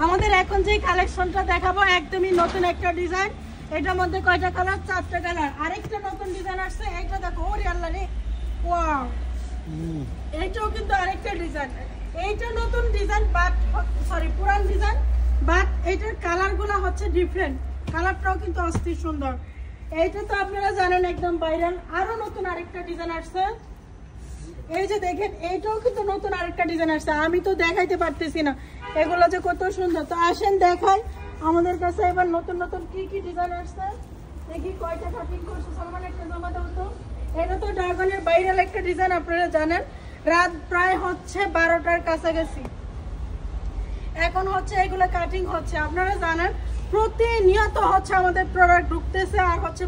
আমাদের এখন যে কালেকশনটা দেখাবো একদমই নতুন একটা ডিজাইন। এটার মধ্যে কয়টা কালার? 4টা কালার। আরেকটা নতুন ডিজাইন আসছে, এটা দেখো, ওরে আল্লাহ রে, ওয়াও, এইটাও কিন্তু আরেকটা ডিজাইন। এইটা নতুন ডিজাইন বাট সরি পুরান ডিজাইন, বাট এইটার কালারগুলো হচ্ছে ডিফারেন্ট। কালারটাও কিন্তু অস্থির সুন্দর। এইটা তো আপনারা জানেন একদম ভাইরাল। আরো নতুন আরেকটা ডিজাইন আসছে, এই যে দেখেন, এইটাও কিন্তু নতুন আরেকটা ডিজাইন আসছে। আমি তো দেখাইতে পারতেছি না এগুলো যে কত সুন্দর। তো আসেন দেখাই আমাদের কাছে এবার নতুন নতুন কি কি ডিজাইন আসছে। দেখি কয়টা কাটিং করছে। সালমান একটা জামা দাও তো। এটা তো ড্রাগনের ভাইরাল একটা ডিজাইন, আপনারা জানেন। রাত প্রায় হচ্ছে 12টার কাছাকাছি, এখন হচ্ছে এগুলো কাটিং হচ্ছে। আপনারা জানেন প্রতিনিয়ত হচ্ছে আমাদের প্রোডাক্ট ঢুকতেছে আর হচ্ছে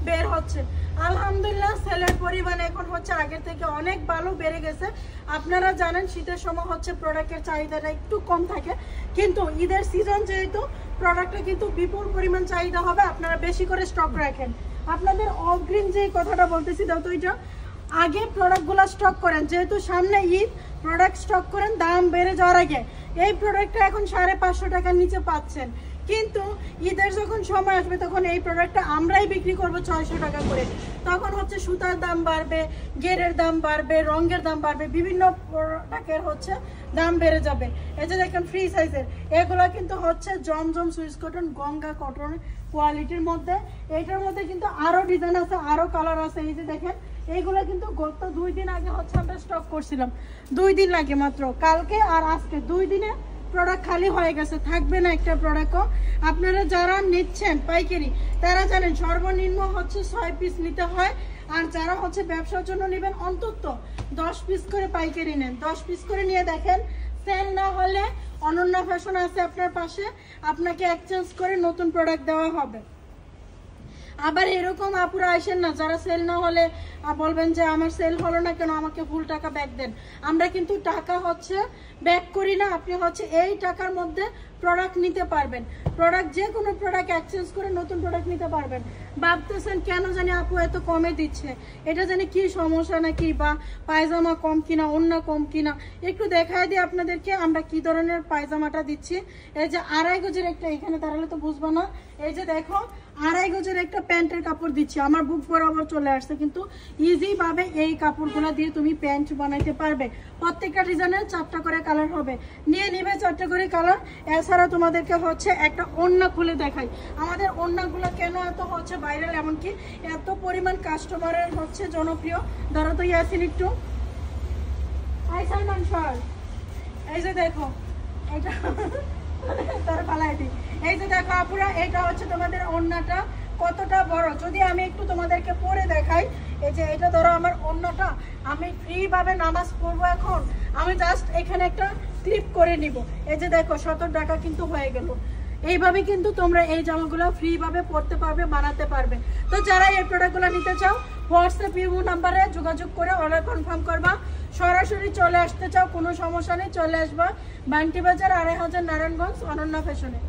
বের হচ্ছে। আলহামদুলিল্লাহ সেলের পরিমাণ এখন হচ্ছে আগের থেকে অনেক ভালো বেড়ে গেছে। আপনারা জানেন শীতের সময় হচ্ছে প্রোডাক্টের চাহিদাটা একটু কম থাকে, কিন্তু ঈদের সিজন যেহেতু প্রোডাক্টটা কিন্তু বিপুল পরিমাণ চাহিদা হবে। আপনারা বেশি করে স্টক রাখেন। আপনাদের অগ্রিম যে কথাটা বলতেছি দাও তো, এটা আগে প্রোডাক্টগুলো স্টক করেন, যেহেতু সামনে ঈদ, প্রোডাক্ট স্টক করেন দাম বেড়ে যাওয়ার আগে। এই প্রোডাক্টটা এখন 550 টাকার নিচে পাচ্ছেন, কিন্তু ঈদের যখন সময় আসবে তখন এই প্রোডাক্টটা আমরাই বিক্রি করব 600 টাকা করে। তখন হচ্ছে সুতার দাম বাড়বে, গেরের দাম বাড়বে, রঙের দাম বাড়বে, বিভিন্ন প্রোডাক্টের হচ্ছে দাম বেড়ে যাবে। এই যে দেখেন ফ্রি সাইজের, এগুলো কিন্তু হচ্ছে জমজম সুইস কটন, গঙ্গা কটন কোয়ালিটির মধ্যে। এইটার মধ্যে কিন্তু আরো ডিজাইন আছে, আরো কালার আছে। এই যে দেখেন, এইগুলো কিন্তু গত 2 দিন আগে হচ্ছে আমরা স্টক করছিলাম। 2 দিন লাগে মাত্র, কালকে আর আজকে 2 দিনে প্রোডাক্ট খালি হয়ে গেছে, থাকবে না একটা প্রোডাক্টও। আপনারা যারা নিচ্ছেন পাইকারি তারা জানেন সর্বনিম্ন হচ্ছে 6 পিস নিতে হয়, আর যারা হচ্ছে ব্যবসার জন্য নেবেন অন্তত 10 পিস করে পাইকারি নেন। 10 পিস করে নিয়ে দেখেন, সেল না হলে অনন্যা ফ্যাশন আছে আপনার পাশে, আপনাকে এক্সচেঞ্জ করে নতুন প্রোডাক্ট দেওয়া হবে। আবার এরকম আপুরা আসেন না যারা সেল না হলে বলবেন যে আমার সেল হলো না কেন, আমাকে ফুল টাকা ব্যাক দেন। আমরা কিন্তু টাকা হচ্ছে ব্যাক করি না, আপনি হচ্ছে এই টাকার মধ্যে প্রোডাক্ট নিতে পারবেন। প্রোডাক্ট যে কোনো প্রোডাক্ট এক্সচেঞ্জ করে নতুন প্রোডাক্ট নিতে পারবেন। ভাবতেছেন কেন জানি আপু এত কমে দিচ্ছে, এটা জানি কি সমস্যা নাকি, বা পায়জামা কম কিনা, ওড়না কম কিনা। একটু দেখাই দিই আপনাদেরকে আমরা কি ধরনের পায়জামাটা দিচ্ছি। এই যে 2.5 গজের একটা, এখানে দাঁড়ালে তো বুঝবো না। এই যে দেখো 2.5 গজের একটা প্যান্টের কাপড় দিচ্ছি, আমার বুক বরাবর চলে আসছে, কিন্তু ইজি ভাবে এই কাপড়গুলো দিয়ে তুমি প্যান্ট বানাইতে পারবে। প্রত্যেকটা ডিজাইনের 4টা করে কালার হবে, নিয়ে নিবে 4টা করে কালার। এছাড়া তোমাদেরকে হচ্ছে একটা ওড়না খুলে দেখাই। আমাদের ওড়নাগুলো কেন এত হচ্ছে ভাইরাল, এমনকি এত পরিমাণ কাস্টমারের হচ্ছে জনপ্রিয়। ধরো তো ইয়াসিন একটু, সালমান স্যার, এই যে দেখো এটা তার পালাই দিই। এই যে দেখো আপুরা, এটা হচ্ছে তোমাদের ওড়নাটা কতটা বড়, যদি আমি একটু তোমাদেরকে পরে দেখাই। এই যে এটা ধরো আমার ওড়নাটা, আমি ফ্রি ভাবে নামাজ পড়বো, এখন আমি জাস্ট এখানে একটা ক্লিপ করে নিব। এই যে দেখো 17 টাকা কিন্তু হয়ে গেল। এইভাবে কিন্তু তোমরা এই জামাগুলো ফ্রি ভাবে পড়তে পারবে, বানাতে পারবে। তো যারা এই প্রোডাক্টগুলো নিতে চাও হোয়াটসঅ্যাপ ইমো নাম্বারে যোগাযোগ করে অর্ডার কনফার্ম করবা। সরাসরি চলে আসতে চাও কোনো সমস্যা নেই, চলে আসবা বান্টি বাজার 2500 নারায়ণগঞ্জ অনন্যা ফ্যাশনে।